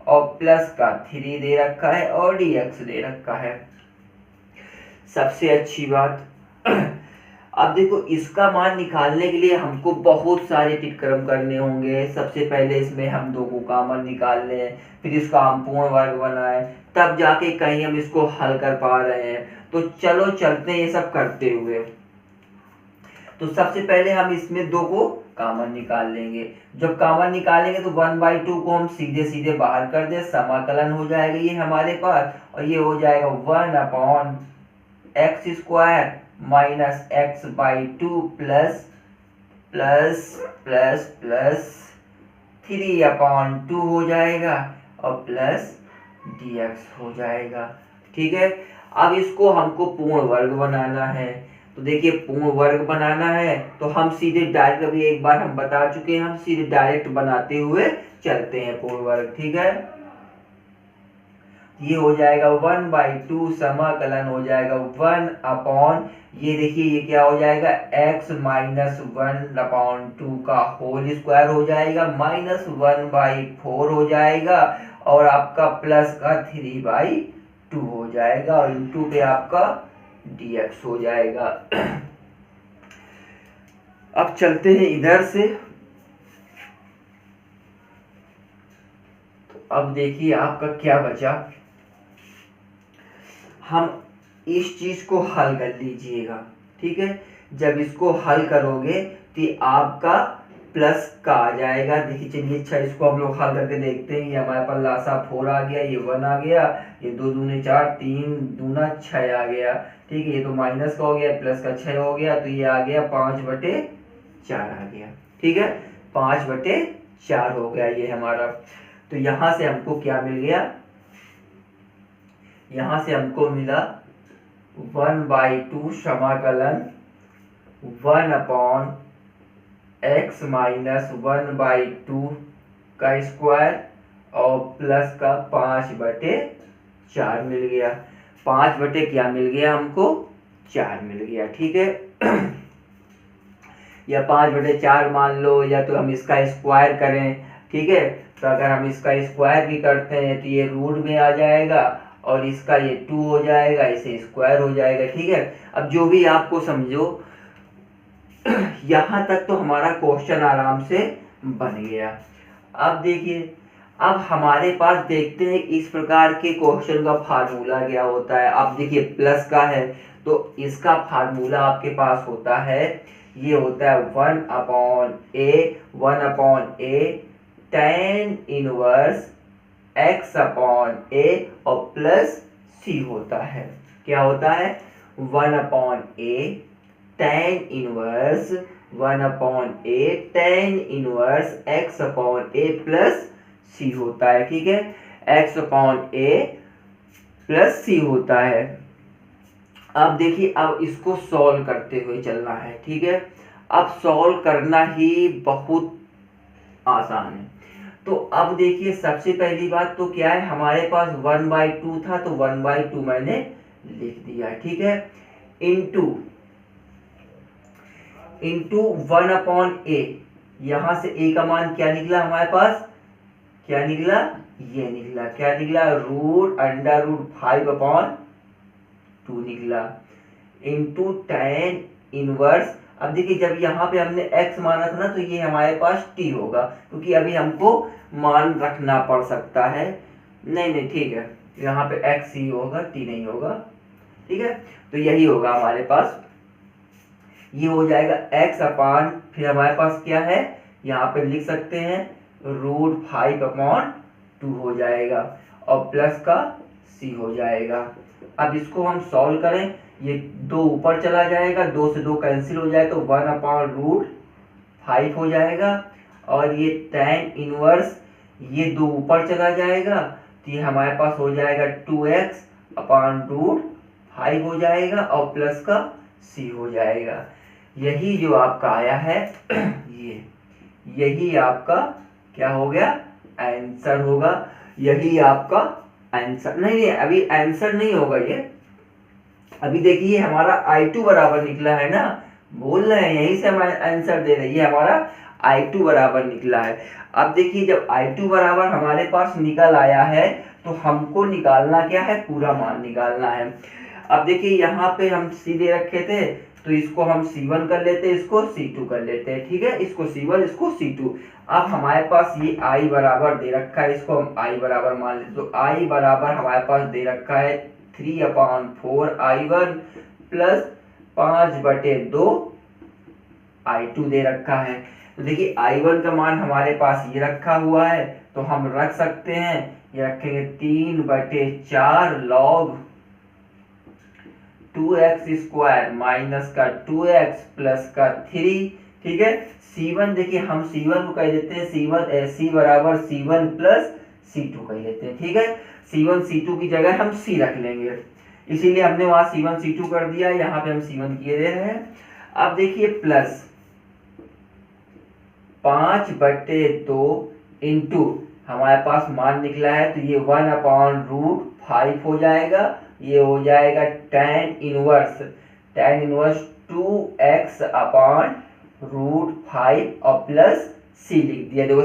[SPEAKER 1] और प्लस का 3 दे रखा है और dx दे रखा है। सबसे अच्छी बात, अब देखो इसका मान निकालने के लिए हमको बहुत सारे टिटक्रम करने होंगे। सबसे पहले इसमें हम 2 को कॉमन निकाल लें, फिर इसका हम पूर्ण वर्ग बनाएं, तब जाके कहीं हम इसको हल कर पा रहे हैं। तो चलो चलते हैं ये सब करते हुए। तो सबसे पहले हम इसमें 2 को कॉमन निकाल लेंगे। जब कॉमन निकालेंगे तो 1/2 को हम सीधे सीधे बाहर कर दे, समाकलन हो जाएगा ये हमारे पास, और ये हो जाएगा 1/x² माइनस x/2 प्लस 3/2 हो जाएगा और प्लस dx हो जाएगा। ठीक है। अब इसको हमको पूर्ण वर्ग बनाना है। तो देखिए पूर्ण वर्ग बनाना है तो हम सीधे डायरेक्ट, अभी एक बार हम बता चुके हैं, हम सीधे डायरेक्ट बनाते हुए चलते हैं पूर्ण वर्ग। ठीक है। ये हो जाएगा 1/2 समाकलन हो जाएगा 1/, ये देखिए ये क्या हो जाएगा x माइनस 1/2 का होल स्क्वायर हो जाएगा, माइनस 1/4 हो जाएगा और आपका प्लस का 3/2 हो जाएगा और इंटू पे आपका dx हो जाएगा। अब चलते हैं इधर से, तो अब देखिए आपका क्या बचा, हम इस चीज को हल कर लीजिएगा, ठीक है। जब इसको हल करोगे तो आपका प्लस का आ जाएगा। देखिए चलिए, अच्छा इसको हम लोग हल करके देखते हैं। ये हमारे पास लासा 4 आ गया, ये 1 आ गया, ये 2 दूने 4, 3 दूना 6 आ गया, ठीक है। ये तो माइनस का हो गया, प्लस का 6 हो गया, तो ये आ गया 5/4 आ गया, ठीक है। 5/4 हो गया ये हमारा। तो यहाँ से हमको क्या मिल गया, यहाँ से हमको मिला 1/2 समाकलन 1/x माइनस 1/2 का स्क्वायर और प्लस का 5/4 मिल गया। 5 बटे क्या मिल गया हमको, 4 मिल गया, ठीक है। या 5/4 मान लो, या तो हम इसका स्क्वायर करें, ठीक है। तो अगर हम इसका स्क्वायर भी करते हैं तो ये रूट में आ जाएगा और इसका ये 2 हो जाएगा, इसे स्क्वायर हो जाएगा, ठीक है। अब जो भी आपको समझो, यहां तक तो हमारा क्वेश्चन आराम से बन गया। अब देखिए, अब हमारे पास देखते हैं इस प्रकार के क्वेश्चन का फार्मूला क्या होता है। अब देखिए प्लस का है तो इसका फार्मूला आपके पास होता है, ये होता है 1/a tan इनवर्स x/a और प्लस c होता है। क्या होता है, 1/a tan inverse 1/a tan inverse x/a plus c होता है, ठीक है। x/a प्लस c होता है। अब देखिए, अब इसको सॉल्व करते हुए चलना है, ठीक है। अब सॉल्व करना ही बहुत आसान है। तो अब देखिए, सबसे पहली बात तो क्या है, हमारे पास 1/2 था तो 1/2 मैंने लिख दिया, ठीक है। इंटू 1/a, यहां से a का मान क्या निकला हमारे पास, क्या निकला, ये निकला, क्या निकला, √5/2 निकला, इंटू tan इनवर्स। अब देखिए, जब यहाँ पे हमने x माना था ना, तो ये हमारे पास t होगा, क्योंकि अभी हमको मान रखना पड़ सकता है। नहीं, ठीक है, यहाँ पे x ही होगा, t नहीं होगा, ठीक है। तो यही होगा हमारे पास, ये हो जाएगा x/, फिर हमारे पास क्या है, यहाँ पे लिख सकते हैं √5/2 हो जाएगा और प्लस का c हो जाएगा। अब इसको हम सॉल्व करें, ये 2 ऊपर चला जाएगा, 2 से 2 कैंसिल हो जाए तो 1/√5 हो जाएगा, और ये tan इनवर्स, ये 2 ऊपर चला जाएगा तो ये हमारे पास हो जाएगा 2x/√5 हो जाएगा और प्लस का c हो जाएगा। यही जो आपका आया है यही आपका क्या हो गया, आंसर होगा। यही आपका आंसर, नहीं अभी आंसर नहीं होगा ये। अभी देखिए हमारा I2 बराबर निकला है ना, बोल रहे हैं यही से हम आंसर दे रहे हैं, ये हमारा I2 बराबर निकला है। अब देखिए, जब I2 बराबर हमारे पास निकल आया है तो हमको निकालना क्या है, पूरा मान निकालना है। अब देखिए, यहाँ पे हम c दे रखे थे तो इसको हम C1 कर लेते, इसको C2 कर लेते हैं, ठीक है। इसको C1, इसको C2। अब हमारे पास ये I बराबर दे रखा है, इसको हम I बराबर मान लेते, तो I बराबर हमारे पास दे रखा है 3/4I1 प्लस 5/2 I2 दे रखा है। तो देखिए I1 का मान हमारे पास ये रखा हुआ है, तो हम रख सकते हैं, ये रखेंगे 3/4 log 2x² माइनस का 2x प्लस का 3, ठीक है। C1 देखिए, हम C1 को कह देते हैं C बराबर C1 प्लस C2 कह देते हैं, ठीक है। C1 C2 की जगह हम C रख लेंगे, इसीलिए हमने वहां C1 C2 कर दिया, यहाँ पे हम C1 किए दे रहे हैं। अब देखिए, प्लस 5/2 इंटू हमारे पास मान निकला है, तो ये 1/√5 हो जाएगा, ये हो जाएगा tan इनवर्स 2x/√5 और प्लस c लिख दिया। देखो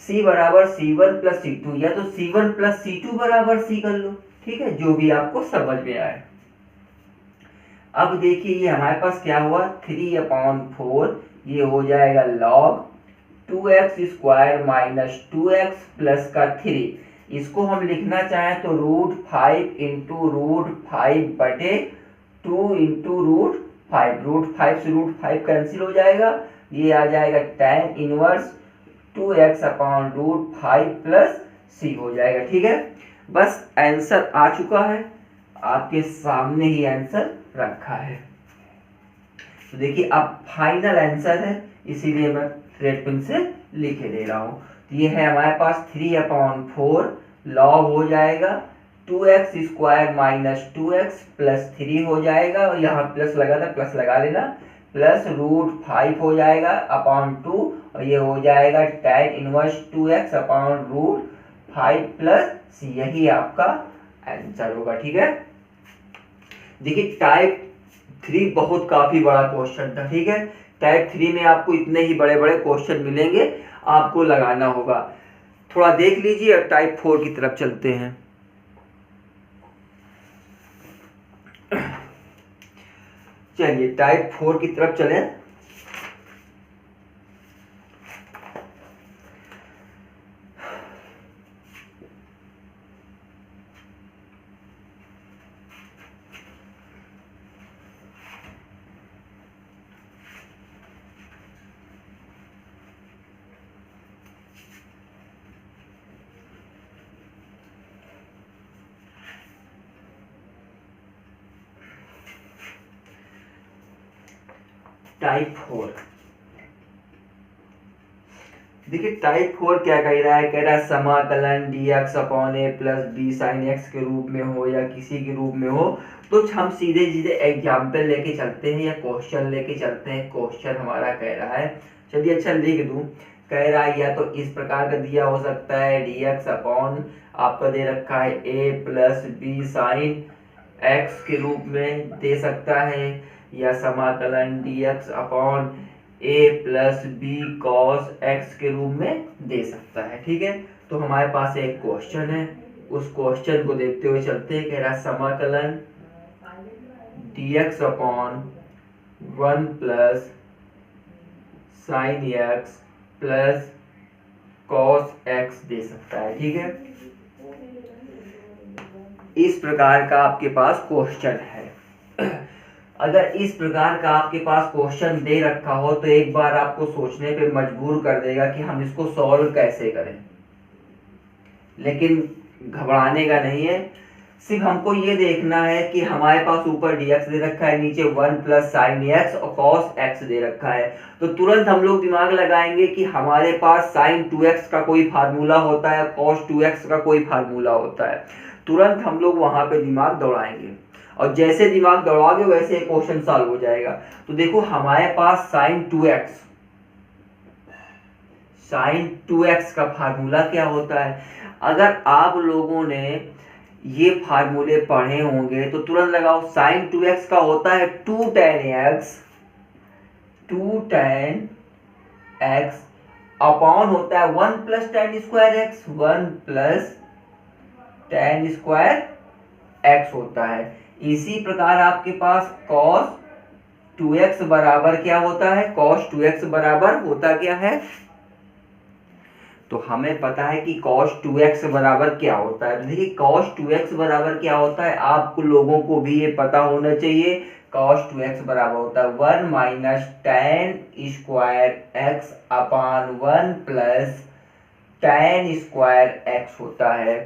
[SPEAKER 1] c बराबर C1 प्लस C2, या तो C1 प्लस C2 बराबर c कर लो, ठीक है, जो भी आपको समझ में आए। अब देखिए, ये हमारे पास क्या हुआ, 3/4, ये हो जाएगा log 2x² minus 2x plus का 3, इसको हम लिखना चाहें तो √5 इंटू √5 बटे 2 इंटू √5, √5 से √5 कैंसिल हो जाएगा, ये आ जाएगा tan inverse 2x upon √5 plus c हो जाएगा। ठीक है, बस आंसर आ चुका है, आपके सामने ही आंसर रखा है। तो देखिए अब फाइनल आंसर है, इसीलिए मैं रेड पेन से लिखे दे रहा हूँ। तो ये है हमारे पास 3/4 लॉग हो जाएगा 2x² माइनस 2x प्लस 3 हो जाएगा, और यहाँ प्लस लगा था प्लस लगा लेना, प्लस √5 हो जाएगा अपॉन 2, और ये हो जाएगा tan inverse 2x upon √5 plus c, यही आपका आंसर होगा। ठीक है, देखिए टाइप 3 बहुत काफी बड़ा क्वेश्चन था। ठीक है, टाइप 3 में आपको इतने ही बड़े बड़े क्वेश्चन मिलेंगे, आपको लगाना होगा। थोड़ा देख लीजिए, और टाइप 4 की तरफ चलते हैं। चलिए टाइप 4 की तरफ चलें। टाइप 4, देखिए टाइप 4 क्या कह रहा है, कह रहा है समाकलन dx upon a plus b sine x के रूप में हो या किसी के रूप में हो। तो हम सीधे सीधे एग्जाम्पल लेके चलते हैं या क्वेश्चन लेके चलते हैं। क्वेश्चन हमारा कह रहा है, चलिए अच्छा लिख दूं, कह रहा है या तो इस प्रकार का दिया हो सकता है dx अपॉन आपका दे रखा है a plus b sine x के रूप में दे सकता है, या समाकलन dx upon a plus b cos x के रूप में दे सकता है। ठीक है, तो हमारे पास एक क्वेश्चन है, उस क्वेश्चन को देखते हुए चलते हैं। कह रहा है समाकलन dx upon 1 plus sign x plus cos x दे सकता है। ठीक है, इस प्रकार का आपके पास क्वेश्चन है। अगर इस प्रकार का आपके पास क्वेश्चन दे रखा हो तो एक बार आपको सोचने पे मजबूर कर देगा कि हम इसको सॉल्व कैसे करें, लेकिन घबराने का नहीं है। सिर्फ हमको ये देखना है कि हमारे पास ऊपर dx दे रखा है, नीचे 1 प्लस साइन x और cos x दे रखा है, तो तुरंत हम लोग दिमाग लगाएंगे कि हमारे पास sin 2x का कोई फार्मूला होता है, cos 2x का कोई फार्मूला होता है। तुरंत हम लोग वहां पे दिमाग दौड़ाएंगे, और जैसे दिमाग दौड़ाओगे वैसे एक क्वेश्चन सॉल्व हो जाएगा। तो देखो हमारे पास sin 2x का फार्मूला क्या होता है। अगर आप लोगों ने ये फार्मूले पढ़े होंगे तो तुरंत लगाओ, sin 2x का होता है 2 tan x अपॉन होता है 1 plus tan square x, 1 plus tan square x होता है। इसी प्रकार आपके पास cos 2x बराबर क्या होता है, cos 2x बराबर होता क्या है, तो हमें पता है कि cos 2x बराबर क्या होता है। देखिए cos 2x बराबर क्या होता है, आपको लोगों को भी ये पता होना चाहिए। cos 2x बराबर होता है 1 माइनस tan स्क्वायर x अपान 1 प्लस tan स्क्वायर x होता है।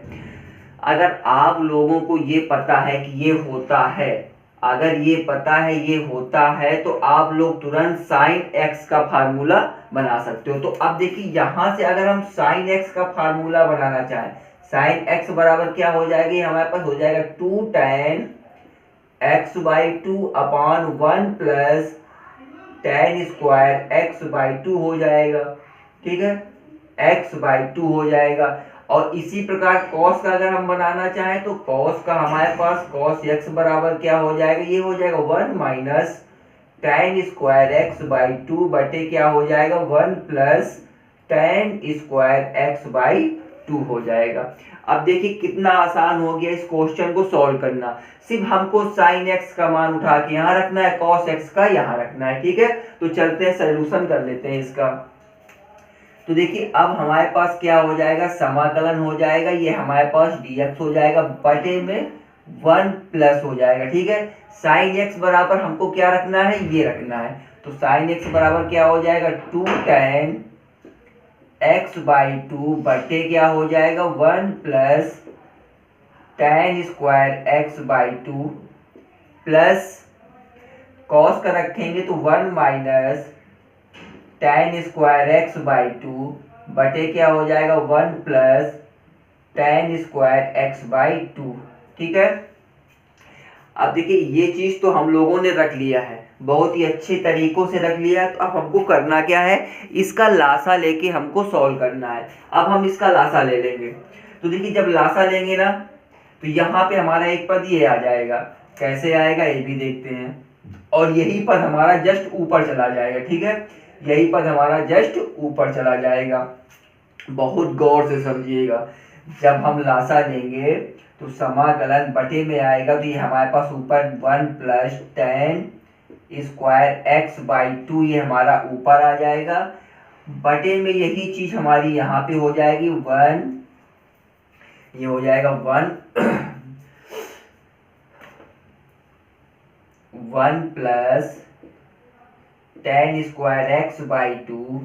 [SPEAKER 1] अगर आप लोगों को ये पता है कि ये होता है, अगर ये पता है ये होता है, तो आप लोग तुरंत साइन x का फार्मूला बना सकते हो। तो अब देखिए यहां से अगर हम साइन x का फार्मूला बनाना चाहें, साइन x बराबर क्या हो जाएगी, हमारे पास हो जाएगा 2 tan x/2 upon 1 plus tan square x/2 हो जाएगा। ठीक है, x/2 हो जाएगा। और इसी प्रकार cos का अगर हम बनाना चाहें तो cos का हमारे पास cos x बराबर क्या हो जाएगा, ये हो जाएगा 1 माइनस tan स्क्वायर x/2 बटे क्या हो जाएगा 1 प्लस tan स्क्वायर x/2 हो जाएगा। अब देखिए कितना आसान हो गया इस क्वेश्चन को सॉल्व करना। सिर्फ हमको sin x का मान उठा के यहाँ रखना है, cos x का यहाँ रखना है। ठीक है, तो चलते हैं सोल्यूशन कर लेते हैं इसका। तो देखिए अब हमारे पास क्या हो जाएगा, समाकलन हो जाएगा, ये हमारे पास dx हो जाएगा बटे में 1 प्लस हो जाएगा। ठीक है, साइन x बराबर हमको क्या रखना है, ये रखना है। तो साइन x बराबर क्या हो जाएगा, 2 tan x/2 बटे क्या हो जाएगा 1 plus tan square x/2 plus cos का रखेंगे तो 1 माइनस tan स्क्वायर x/2 बटे क्या हो जाएगा 1 प्लस tan स्क्वायर x/2। ठीक है, अब देखिए ये चीज तो हम लोगों ने रख लिया है, बहुत ही अच्छे तरीकों से रख लिया है। तो अब हमको करना क्या है, इसका लासा लेके हमको सॉल्व करना है। अब हम इसका लासा ले लेंगे। तो देखिए जब लासा लेंगे ना तो यहाँ पे हमारा एक पद ये आ जाएगा, कैसे आएगा ये भी देखते हैं, और यही पद हमारा जस्ट ऊपर चला जाएगा। ठीक है, यही पद हमारा जस्ट ऊपर चला जाएगा। बहुत गौर से समझिएगा, जब हम लासा लेंगे तो समाकलन बटे में आएगा, तो ये हमारे पास ऊपर 1 प्लस tan स्क्वायर x/2 ये हमारा ऊपर आ जाएगा, बटे में यही चीज हमारी यहाँ पे हो जाएगी 1, ये हो जाएगा 1 plus tan square x/2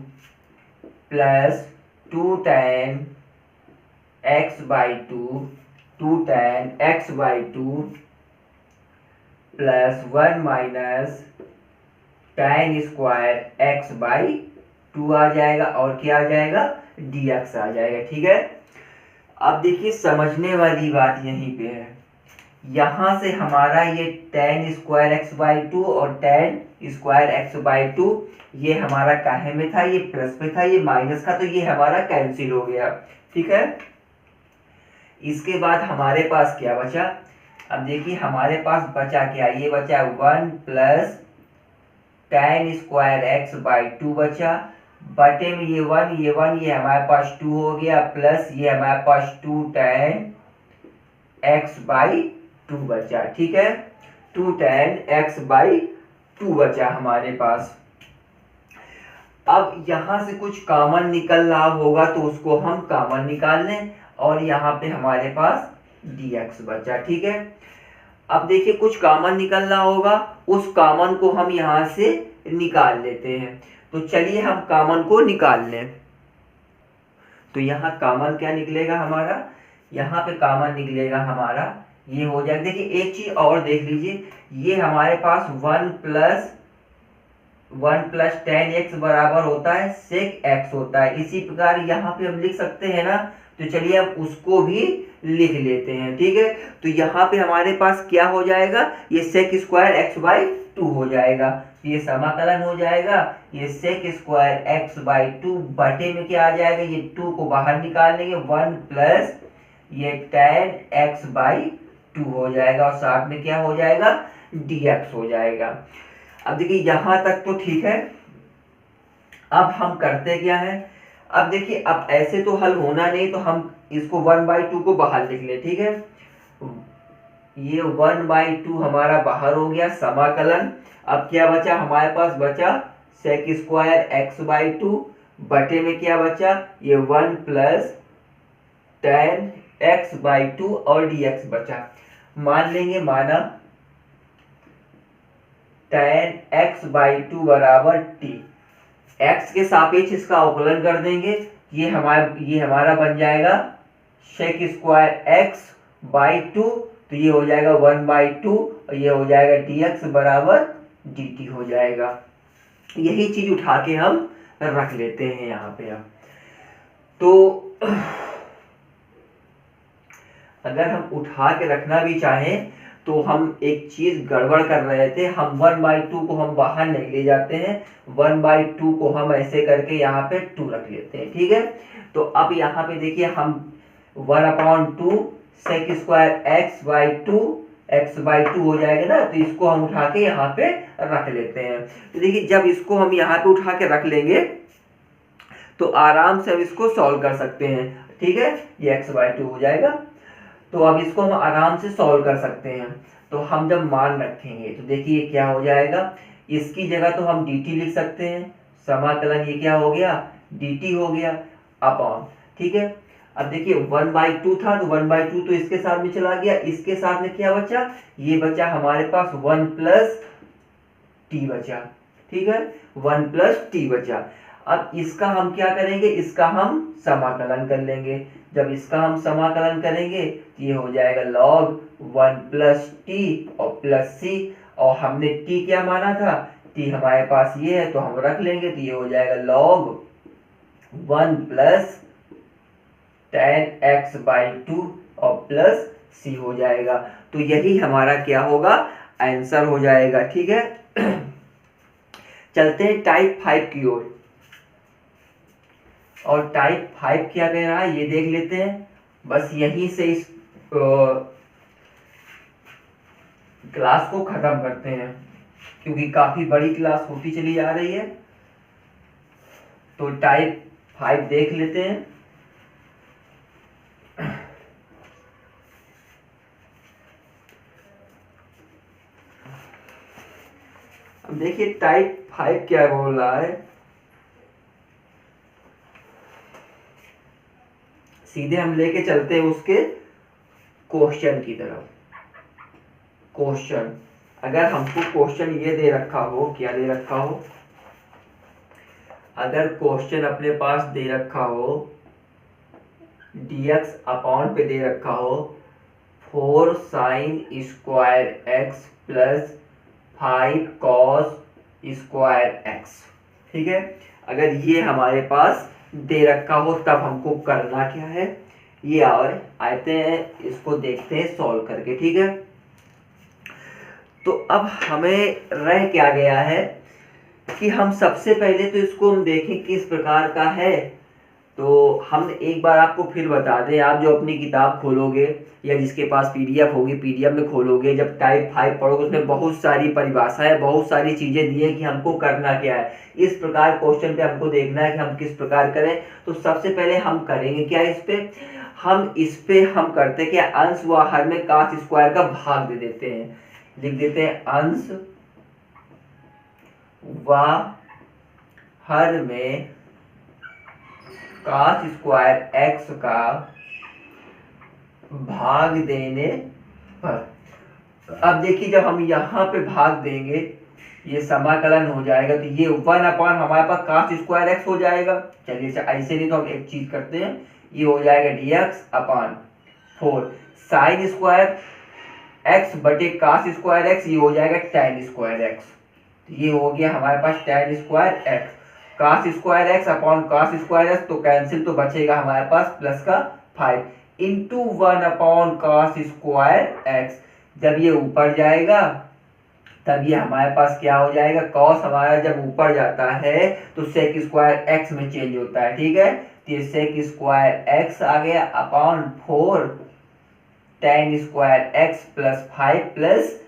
[SPEAKER 1] plus 2 tan x/2 2 tan x/2 plus 1 minus tan square x/2 आ जाएगा, और क्या आ जाएगा, dx आ जाएगा। ठीक है, अब देखिए समझने वाली बात यहीं पे है, यहाँ से हमारा ये tan स्क्वायर x/2 और tan स्क्वायर x/2 ये हमारा काहे में था, ये प्लस में था, ये माइनस था, तो ये हमारा कैंसिल हो गया। ठीक है, इसके बाद हमारे पास क्या बचा, अब देखिए हमारे पास बचा क्या, ये बचा 1 प्लस tan स्क्वायर x/2 बचा, बटे में ये 1 ये हमारे पास 2 हो गया, प्लस ये हमारे पास 2 tan x/2 बचा। ठीक है, 2 tan x/2 बचा हमारे पास। अब यहाँ से कुछ कॉमन निकल रहा होगा तो उसको हम कॉमन निकाल लें, और यहाँ पे हमारे पास dx बचा। ठीक है, अब देखिए कुछ कॉमन निकल रहा होगा, उस कॉमन को हम यहाँ से निकाल लेते हैं। तो चलिए हम कॉमन को निकाल लें। तो यहाँ कॉमन क्या निकलेगा हमारा, यहाँ पे कॉमन निकलेगा हमारा ये हो जाएगा। देखिए एक चीज और देख लीजिए, ये हमारे पास 1 प्लस tan x बराबर होता है sec x होता है, इसी प्रकार यहाँ पे हम लिख सकते हैं ना। तो चलिए अब उसको भी लिख लेते हैं। ठीक है, तो यहाँ पे हमारे पास क्या हो जाएगा, ये sec स्क्वायर x/2 हो जाएगा, ये समाकलन हो जाएगा, ये sec स्क्वायर x/2 बटे में क्या आ जाएगा, ये 2 को बाहर निकाल लेंगे, 1 प्लस ये tan x/2 हो जाएगा, और साथ में क्या हो जाएगा, dx हो जाएगा। अब देखिए यहाँ तक तो ठीक है। अब हम करते क्या है, अब देखिए अब ऐसे तो हल होना नहीं, तो हम इसको 1/2 को बाहर लिख ले। ठीक है, ये 1/2 हमारा बाहर हो गया, समाकलन। अब क्या बचा हमारे पास, बचा sec स्क्वायर x/2 बटे में क्या बचा, ये 1 प्लस tan x/2 और dx बचा। मान लेंगे, माना tan x/2 बराबर t, x के सापेक्ष इसका अवकलन कर देंगे, ये हमारा बन जाएगा sec स्क्वायर x/2, तो ये हो जाएगा 1/2, और ये हो जाएगा dx बराबर dt हो जाएगा। यही चीज उठा के हम रख लेते हैं यहाँ पे। अब तो अगर हम उठा के रखना भी चाहें तो हम एक चीज गड़बड़ कर रहे थे, हम 1/2 को हम बाहर नहीं ले जाते हैं, 1/2 को हम ऐसे करके यहाँ पे 2 रख लेते हैं। ठीक है, तो अब यहाँ पे देखिए हम 1/2 sec स्क्वायर x/2 हो जाएगा ना, तो इसको हम उठा के यहाँ पे रख लेते हैं। तो देखिए जब इसको हम यहाँ पे उठा के रख लेंगे तो आराम से हम इसको सॉल्व कर सकते हैं। ठीक है, ये x/2 हो जाएगा, तो अब इसको हम आराम से सॉल्व कर सकते हैं। तो हम जब मान रखेंगे तो देखिए क्या हो जाएगा, इसकी जगह तो हम dt लिख सकते हैं, समाकलन ये क्या हो गया, dt हो गया अपॉन, ठीक है। अब देखिए 1/2 था तो 1/2 तो इसके साथ में चला गया, इसके साथ में क्या बचा, ये बचा हमारे पास 1 प्लस टी बचा, ठीक है, 1 प्लस टी बचा। अब इसका हम क्या करेंगे, इसका हम समाकलन कर लेंगे। जब इसका हम समाकलन करेंगे तो ये हो जाएगा log 1 प्लस टी और प्लस सी, और हमने टी क्या माना था, टी हमारे पास ये है तो हम रख लेंगे, तो ये हो जाएगा log 1 प्लस tan x/2 और प्लस सी हो जाएगा। तो यही हमारा क्या होगा, आंसर हो जाएगा, ठीक है। चलते हैं टाइप 5 की ओर, और टाइप 5 क्या कह रहा है ये देख लेते हैं। बस यहीं से इस क्लास को खत्म करते हैं, क्योंकि काफी बड़ी क्लास होती चली जा रही है। तो टाइप 5 देख लेते हैं। अब देखिए टाइप 5 क्या बोल रहा है, सीधे हम लेके चलते हैं उसके क्वेश्चन की तरफ। क्वेश्चन, अगर हमको क्वेश्चन ये दे रखा हो, क्या दे रखा हो, अगर क्वेश्चन अपने पास दे रखा हो dx अपॉन पे दे रखा हो 4 sine square x plus 5 cos square x, ठीक है। अगर ये हमारे पास दे रखा हो तब हमको करना क्या है, ये आते हैं, इसको देखते हैं सॉल्व करके, ठीक है। तो अब हमें रह क्या गया है कि हम सबसे पहले तो इसको हम देखें किस प्रकार का है। तो हम एक बार आपको फिर बता दें, आप जो अपनी किताब खोलोगे या जिसके पास पीडीएफ होगी, पीडीएफ में खोलोगे, जब टाइप 5 पढ़ोगे उसमें बहुत सारी परिभाषाएं, बहुत सारी चीजें दी है कि हमको करना क्या है। इस प्रकार क्वेश्चन पे हमको देखना है कि हम किस प्रकार करें। तो सबसे पहले हम करेंगे क्या, इस पे हम करते क्या, अंश व हर में cos स्क्वायर का भाग दे देते हैं, लिख देते हैं अंश व हर में cos स्क्वायर एक्स का भाग देने पर। अब देखिए जब हम यहाँ पे भाग देंगे ये समाकलन हो जाएगा, तो ये 1 अपॉन हमारे पास cos स्क्वायर एक्स हो जाएगा। चलिए ऐसे नहीं तो हम एक चीज करते हैं, ये हो जाएगा dx upon 4 sine square x बटे cos स्क्वायर एक्स, ये हो जाएगा tan स्क्वायर एक्स। ये हो गया हमारे पास tan square x, cos square x upon cos square x, तो कैंसिल, तो बचेगा हमारे पास प्लस का 5 into 1 upon cos square x. जब ये ऊपर जाएगा तब ये हमारे पास क्या हो जाएगा, cos हमारा जब ऊपर जाता है तो sec स्क्वायर एक्स में चेंज होता है, ठीक है। तो ये sec स्क्वायर एक्स आ गया upon 4 tan square x plus 5 plus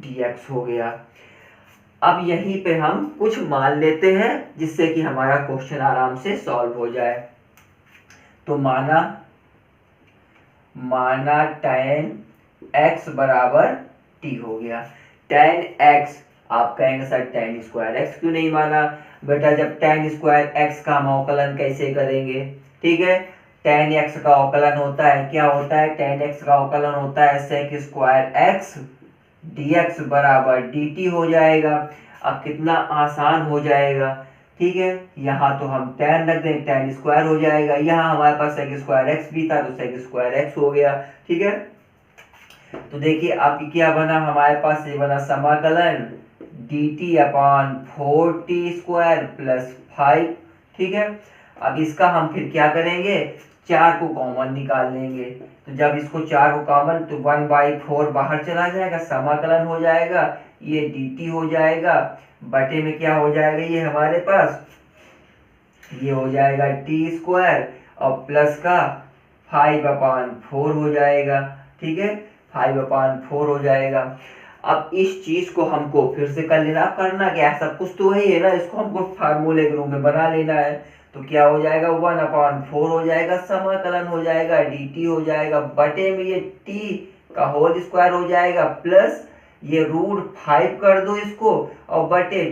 [SPEAKER 1] dx हो गया। अब यहीं पे हम कुछ मान लेते हैं जिससे कि हमारा क्वेश्चन आराम से सॉल्व हो जाए। तो माना tan x बराबर t हो गया। tan x, आप कहेंगे सर tan स्क्वायर एक्स क्यों नहीं माना, बेटा जब tan स्क्वायर एक्स का हम अवकलन कैसे करेंगे, ठीक है। tan x का अवकलन होता है, क्या होता है, tan x का अवकलन होता है sec स्क्वायर एक्स dx बराबर dt हो जाएगा। अब कितना आसान हो जाएगा, ठीक है। यहाँ तो हम tan रख दें, tan स्क्वायर हो जाएगा, यहाँ हमारे पास sec स्क्वायर एक्स भी था तो sec स्क्वायर एक्स हो गया, ठीक है। तो देखिए अब क्या बना हमारे पास, ये बना समाकलन dt upon 4t square plus 5, ठीक है। अब इसका हम फिर क्या करेंगे, 4 को कॉमन निकाल लेंगे। तो जब इसको 4 को कॉमन, तो 1/4 बाहर चला जाएगा, समाकलन हो जाएगा, ये dt हो जाएगा, बटे में क्या हो जाएगा, ये हमारे पास ये हो जाएगा t स्क्वायर और प्लस का 5/4 हो जाएगा, ठीक है, 5/4 हो जाएगा। अब इस चीज को हमको फिर से कर लेना, करना क्या है, सब कुछ तो वही है ना, इसको हमको फार्मूले के रूप में बना लेना है। तो क्या हो जाएगा, 1/4 हो जाएगा, समाकलन हो जाएगा, dt हो जाएगा, बटे में ये t का होल स्क्वायर हो जाएगा, प्लस ये √5 कर दो इसको, और बटे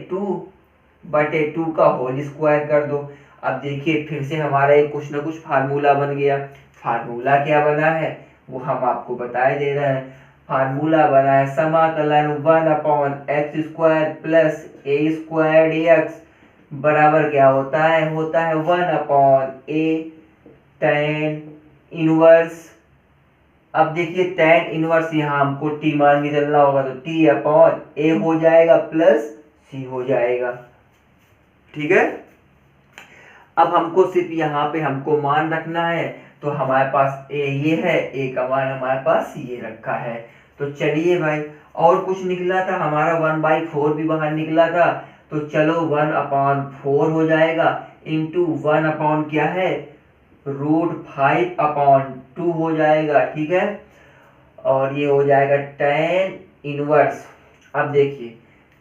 [SPEAKER 1] 2 का होल स्क्वायर कर दो। अब देखिए फिर से हमारा एक कुछ ना कुछ फार्मूला बन गया। फार्मूला क्या बना है वो हम आपको बताए दे रहे हैं। फार्मूला बना है समाकलन 1/x² प्लस a² dx बराबर क्या होता है 1/a tan इनवर्स। अब देखिए tan इनवर्स यहाँ हमको t मान के चलना होगा तो t/a हो जाएगा प्लस c हो जाएगा। ठीक है, अब हमको सिर्फ यहाँ पे हमको मान रखना है। तो हमारे पास a ये है, a का मान हमारे पास ये रखा है। तो चलिए भाई, और कुछ निकला था हमारा 1/4 भी बाहर निकला था। तो चलो 1/4 हो जाएगा इंटू 1 क्या है √5/2 हो जाएगा। ठीक है, और ये हो जाएगा tan इनवर्स। अब देखिए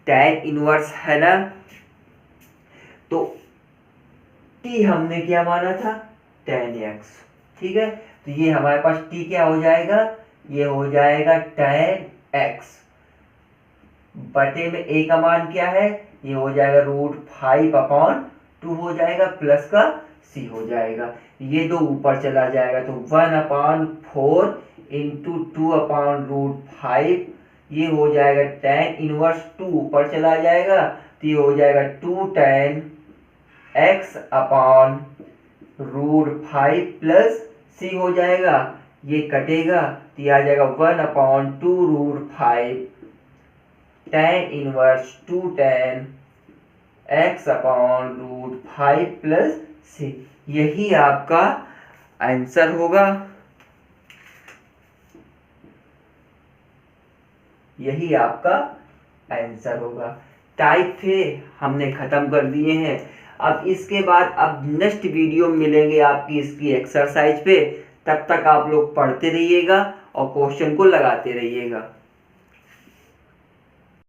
[SPEAKER 1] tan इनवर्स है ना, तो t हमने क्या माना था tan x। ठीक है, तो ये हमारे पास t क्या हो जाएगा, ये हो जाएगा tan x बटे में a का मान क्या है, ये हो जाएगा √5/2 हो जाएगा प्लस का c हो जाएगा। ये दो ऊपर चला जाएगा तो 1/4 इंटू 2/√5 ये हो जाएगा tan इनवर्स 2 ऊपर चला जाएगा तो ये हो जाएगा 2 tan x/√5 प्लस c हो जाएगा। ये कटेगा तो ये आ जाएगा 1/2√5 tan inverse 2 tan x/√5 plus c। यही आपका आंसर होगा, यही आपका आंसर होगा। टाइप थे हमने खत्म कर दिए हैं। अब इसके बाद अब नेक्स्ट वीडियो मिलेंगे आपकी इसकी एक्सरसाइज पे। तब तक आप लोग पढ़ते रहिएगा और क्वेश्चन को लगाते रहिएगा।